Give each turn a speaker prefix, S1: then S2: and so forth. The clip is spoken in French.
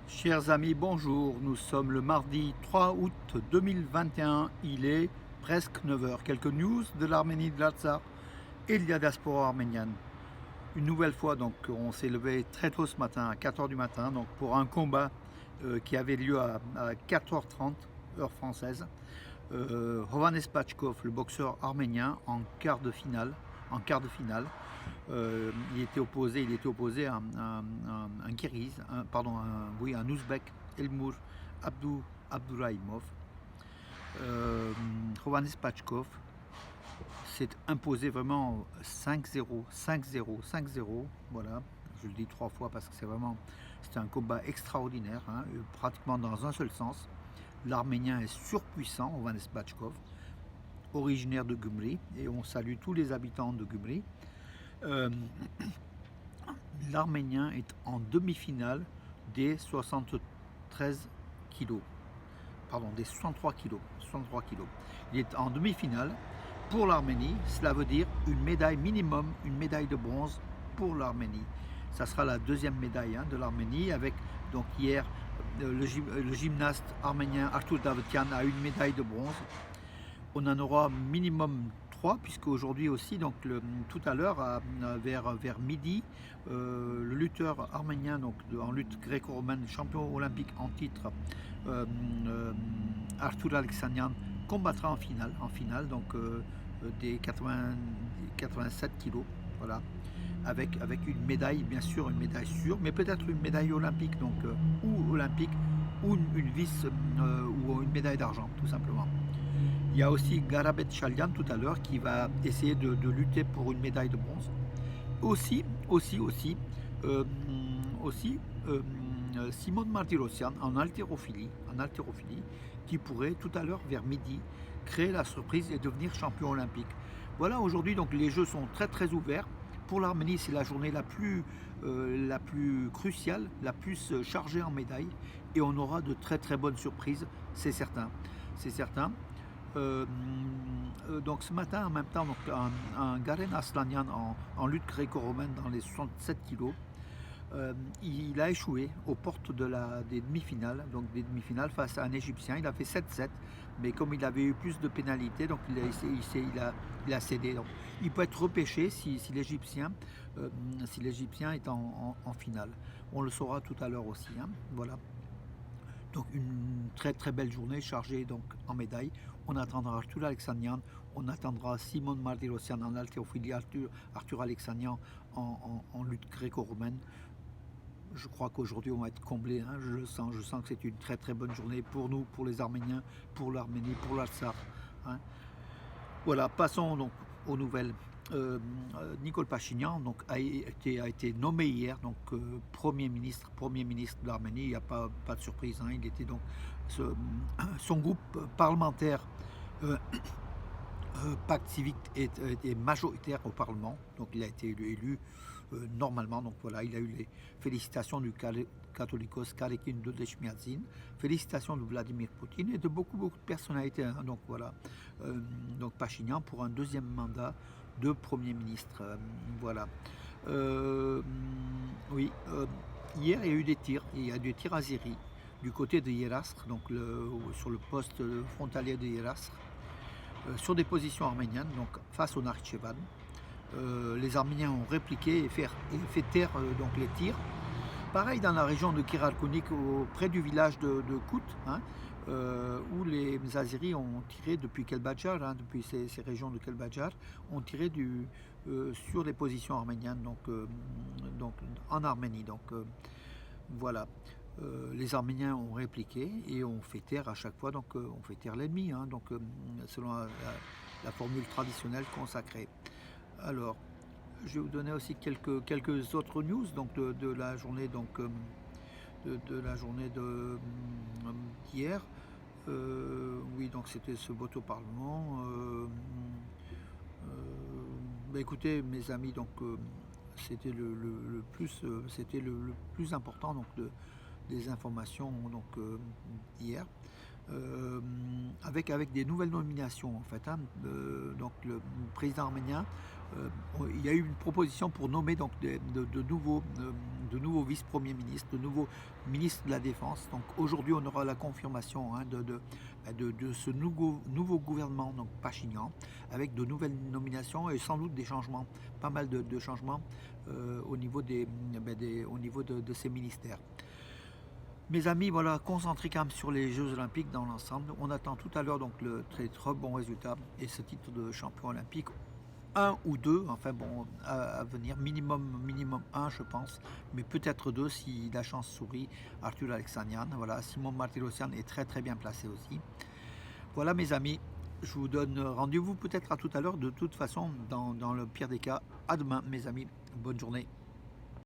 S1: Chers amis, bonjour. Nous sommes le mardi 3 août 2021. Il est presque 9 heures. Quelques news de l'Arménie, de l'Artsakh et de la diaspora arménienne. Une nouvelle fois, donc, on s'est levé très tôt ce matin, à 4 heures du matin, donc, pour un combat qui avait lieu à 4h30, heure française. Hovhannes Pachkov, le boxeur arménien, en quart de finale. Il était opposé à un Kirghiz, un Ouzbek, Elmour Abdourahimov. Hovhannes Pachkov s'est imposé vraiment 5-0, 5-0, 5-0. Voilà, je le dis 3 fois parce que c'était un combat extraordinaire, hein, pratiquement dans un seul sens. L'Arménien est surpuissant, Hovhannes Pachkov, originaire de Gumri, et on salue tous les habitants de Gumri. L'Arménien est en demi-finale des 73 kilos. Pardon, des 63 kilos. Il est en demi-finale pour l'Arménie. Cela veut dire une médaille minimum, une médaille de bronze pour l'Arménie. Ça sera la deuxième médaille de l'Arménie. Avec donc hier le gymnaste arménien Artur Davtyan a une médaille de bronze. On en aura minimum 3, puisque aujourd'hui aussi, donc tout à l'heure, vers midi, le lutteur arménien donc, en lutte gréco-romaine, champion olympique en titre, Artur Alexanian, combattra en finale donc des 87 kilos, voilà, avec une médaille, bien sûr, une médaille sûre, mais peut-être une médaille olympique, donc ou olympique, ou une vice, ou une médaille d'argent, tout simplement. Il y a aussi Garabet Chalian tout à l'heure qui va essayer de lutter pour une médaille de bronze. Aussi, Simone Martirosyan en haltérophilie, qui pourrait tout à l'heure vers midi créer la surprise et devenir champion olympique. Voilà, aujourd'hui donc les jeux sont très très ouverts. Pour l'Arménie, c'est la journée la plus cruciale, la plus chargée en médailles, et on aura de très très bonnes surprises, c'est certain. Donc ce matin, en même temps, donc, un Garen Aslanian en lutte gréco-romaine dans les 67 kilos, il a échoué aux portes des demi-finales, face à un Égyptien. Il a fait 7-7, mais comme il avait eu plus de pénalités, donc il a cédé. Donc, il peut être repêché si l'Égyptien est en finale. On le saura tout à l'heure aussi. Voilà. Donc une très très belle journée chargée donc en médailles. On attendra Artur Alexanian, on attendra Simone Martirosyan en haltérophilie, Artur Alexanian en lutte gréco-romaine. Je crois qu'aujourd'hui on va être comblé, je sens que c'est une très très bonne journée pour nous, pour les Arméniens, pour l'Arménie, pour l'Artsakh. Voilà, passons donc aux nouvelles. Nicole Pachinian donc, a été nommé hier donc, premier ministre de l'Arménie. Il n'y a pas de surprise. Il était donc son groupe parlementaire Pacte civique est majoritaire au Parlement, donc il a été élu normalement. Donc voilà, il a eu les félicitations du catholicos Karekin Dodeshmiadzin, félicitations de Vladimir Poutine et de beaucoup de personnalités. Donc voilà, donc Pachinian pour un deuxième mandat de Premier ministre. Voilà. Oui, hier il y a eu des tirs, à Zéry, du côté de Yerastre, donc sur le poste frontalier de Yerastre. Sur des positions arméniennes, donc face au Nakhitchevan. Les Arméniens ont répliqué et fait taire donc les tirs. Pareil dans la région de Kiralkounik, près du village de Kout, où les Azéris ont tiré depuis Kelbadjar, depuis ces régions de Kelbadjar, ont tiré sur les positions arméniennes, donc en Arménie. Donc voilà. Les Arméniens ont répliqué et ont fait taire à chaque fois, donc on fait taire l'ennemi, selon la formule traditionnelle consacrée. Alors, je vais vous donner aussi quelques autres news donc de la journée d'hier. Oui, donc c'était ce vote au Parlement. Écoutez, mes amis, donc c'était le plus important donc des informations donc hier, avec des nouvelles nominations en fait. Donc le président arménien Euh, il y a eu une proposition pour nommer donc de nouveaux vice-premiers ministres, de nouveaux ministres de la Défense. Donc aujourd'hui, on aura la confirmation hein, de ce nouveau gouvernement, donc Pachinian, avec de nouvelles nominations et sans doute des changements, pas mal de changements au niveau, au niveau de ces ministères. Mes amis, voilà, concentrés quand même sur les Jeux Olympiques dans l'ensemble. On attend tout à l'heure donc le très, très bon résultat et ce titre de champion olympique. Un ou deux, enfin bon, à venir, minimum un, je pense, mais peut-être deux si la chance sourit. Arthur Alexandrian, voilà, Simon Martirosyan est très très bien placé aussi. Voilà mes amis, je vous donne rendez-vous peut-être à tout à l'heure, de toute façon, dans le pire des cas, à demain mes amis, bonne journée.